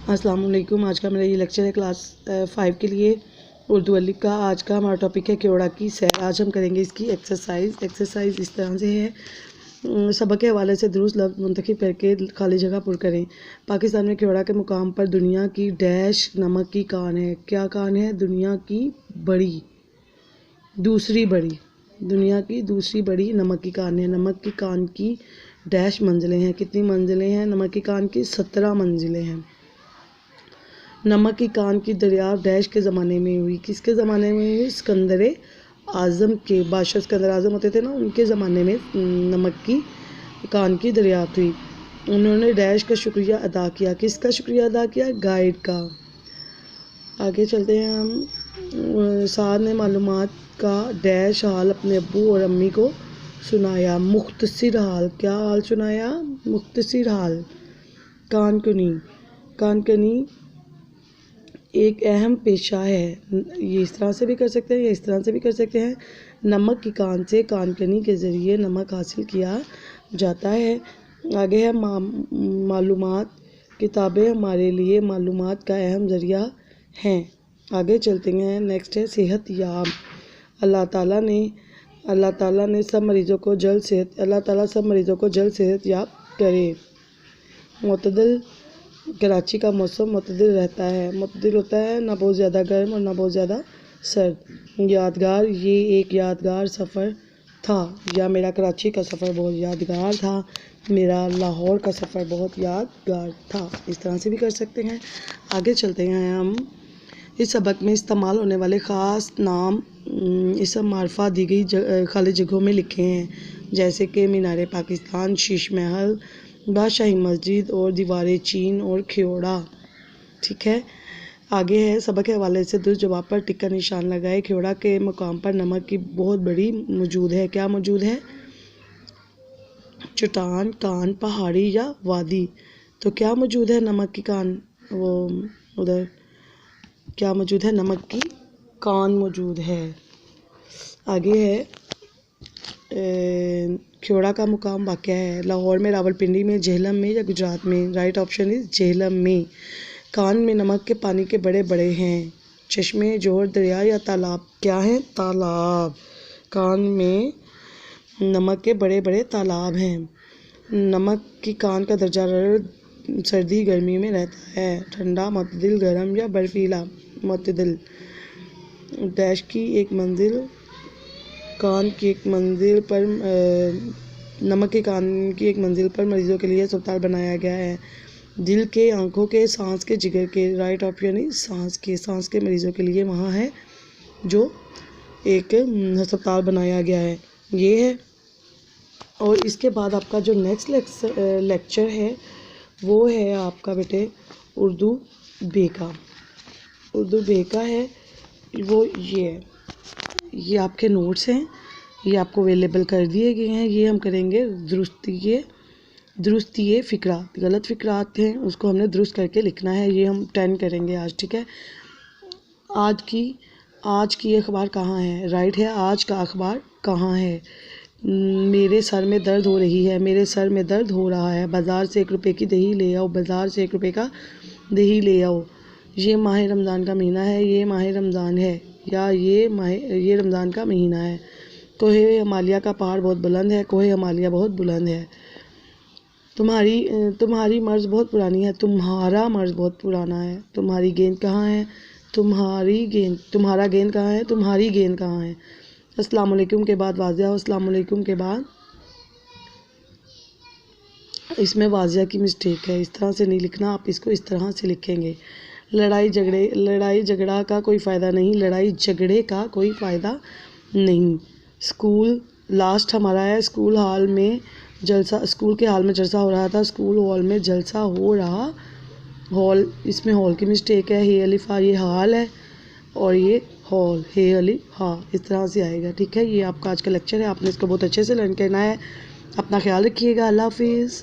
अस्सलाम वालेकुम। आज का मेरा ये लेक्चर है क्लास 5 के लिए उर्दू अलिफ का। आज का हमारा टॉपिक है क्योड़ा की सैर। आज हम करेंगे इसकी एक्सरसाइज इस तरह से है। सबक के हवाले से दुरुस्त लफ्ज़ मुंतखब करके खाली जगह पुर करें। पाकिस्तान में क्योड़ा के मुकाम पर दुनिया की डैश नमक की कान है। क्या कान है? दुनिया की दूसरी बड़ी नमक की कान है। नमक की कान की डैश मंजिलें हैं। कितनी मंजिलें हैं? नमक की कान की 17 मंजिलें हैं। नमक की कान की दरियाफ्त डैश के ज़माने में हुई। किसके ज़माने में हुई? सिकंदर आज़म के बादशाह सिकंदर आज़म होते थे ना, उनके ज़माने में नमक की कान की दरियाफ्त हुई। उन्होंने डैश का शुक्रिया अदा किया। किसका शुक्रिया अदा किया? गाइड का। आगे चलते हैं हम। साद ने मालूमात का डैश हाल अपने अब्बू और अम्मी को सुनाया। मुख्तसिर हाल। क्या हाल सुनाया? मुख्तसिर हाल। कानकनी एक अहम पेशा है। ये इस तरह से भी कर सकते हैं या इस तरह से भी कर सकते हैं। नमक की कान से कानकनी के ज़रिए नमक हासिल किया जाता है। आगे है मालूमात। किताबें हमारे लिए मालूमात का अहम ज़रिया हैं। आगे चलते हैं। नेक्स्ट है सेहत याब। अल्लाह ताला ने सब मरीज़ों को जल्द सेहत याब करे। मुतदिल। कराची का मौसम मुतदिल रहता है। मुतदिल होता है ना बहुत ज़्यादा गर्म और ना बहुत ज़्यादा सर्द। यादगार। ये एक यादगार सफ़र था, या मेरा कराची का सफ़र बहुत यादगार था। मेरा लाहौर का सफ़र बहुत यादगार था। इस तरह से भी कर सकते हैं। आगे चलते हैं हम। इस सबक में इस्तेमाल होने वाले ख़ास नाम इसम मार्फा दी गई खाली जगहों में लिखे हैं, जैसे कि मीनार पाकिस्तान, शीश महल, बादशाही मस्जिद और दीवार चीन और क्योड़ा। ठीक है। आगे है सबक के हवाले से दुरुस्त जवाब पर टिक का निशान लगाए। क्योड़ा के मुकाम पर नमक की बहुत बड़ी मौजूद है। क्या मौजूद है? चट्टान, कान, पहाड़ी या वादी। तो क्या मौजूद है? नमक की कान। वो उधर क्या मौजूद है? नमक की कान मौजूद है। आगे है क्योड़ा का मुकाम वाक़या है। लाहौर में, रावलपिंडी में, झेलम में या गुजरात में? राइट ऑप्शन इज झेलम में। कान में नमक के पानी के बड़े बड़े हैं। चश्मे, जोहर, दरिया या तालाब? क्या है? तालाब। कान में नमक के बड़े बड़े तालाब हैं। नमक की कान का दर्जा सर्दी गर्मी में रहता है। ठंडा, मुतदिल, गर्म या बर्फीला? मुतदिल। डैश की एक मंजिल कान की एक मंजिल पर नमक के कान की एक मंजिल पर मरीज़ों के लिए अस्पताल बनाया गया है। दिल के, आँखों के, सांस के, जिगर के? राइट ऑप्शन इज सांस के मरीज़ों के लिए वहाँ है जो एक अस्पताल बनाया गया है। ये है। और इसके बाद आपका जो नेक्स्ट लेक्चर है वो है आपका बेटे उर्दू बे का है वो। ये आपके नोट्स हैं, ये आपको अवेलेबल कर दिए गए हैं। ये हम करेंगे दुरुस्ती फ़िक्रात। गलत फ़िक्रात हैं उसको हमने दुरुस्त करके लिखना है। ये हम 10 करेंगे आज। ठीक है। आज की अखबार कहाँ है? राइट है। आज का अखबार कहाँ है? मेरे सर में दर्द हो रही है। मेरे सर में दर्द हो रहा है। बाज़ार से 1 रुपये की दही ले आओ। बाज़ार से 1 रुपये का दही ले आओ। ये माह रमज़ान का महीना है। ये माह रमज़ान है, या ये रमज़ान का महीना है। कोहे हिमालय का पहाड़ बहुत बुलंद है। कोहे हिमालय बहुत बुलंद है। तुम्हारी मर्ज़ बहुत पुरानी है। तुम्हारा मर्ज़ बहुत पुराना है। तुम्हारी गेंद कहाँ है? तुम्हारा गेंद कहाँ है? तुम्हारी गेंद कहाँ है? अस्सलाम वालेकुम के बाद वाज़िया। अस्सलाम वालेकुम के बाद इसमें वाज़िया की मिस्टेक है। इस तरह से नहीं लिखना, आप इसको इस तरह से लिखेंगे। लड़ाई झगड़ा का कोई फ़ायदा नहीं। लड़ाई झगड़े का कोई फ़ायदा नहीं। स्कूल लास्ट हमारा है। स्कूल के हाल में जलसा हो रहा था। स्कूल हॉल में जलसा हो रहा। हॉल, इसमें हॉल की मिस्टेक है। हे अलिफ हा, ये हाल है और ये हॉल, हे अलिफ हा, इस तरह से आएगा। ठीक है। ये आपका आज का लेक्चर है। आपने इसको बहुत अच्छे से लर्न करना है। अपना ख्याल रखिएगा। अल्लाह हाफिज़।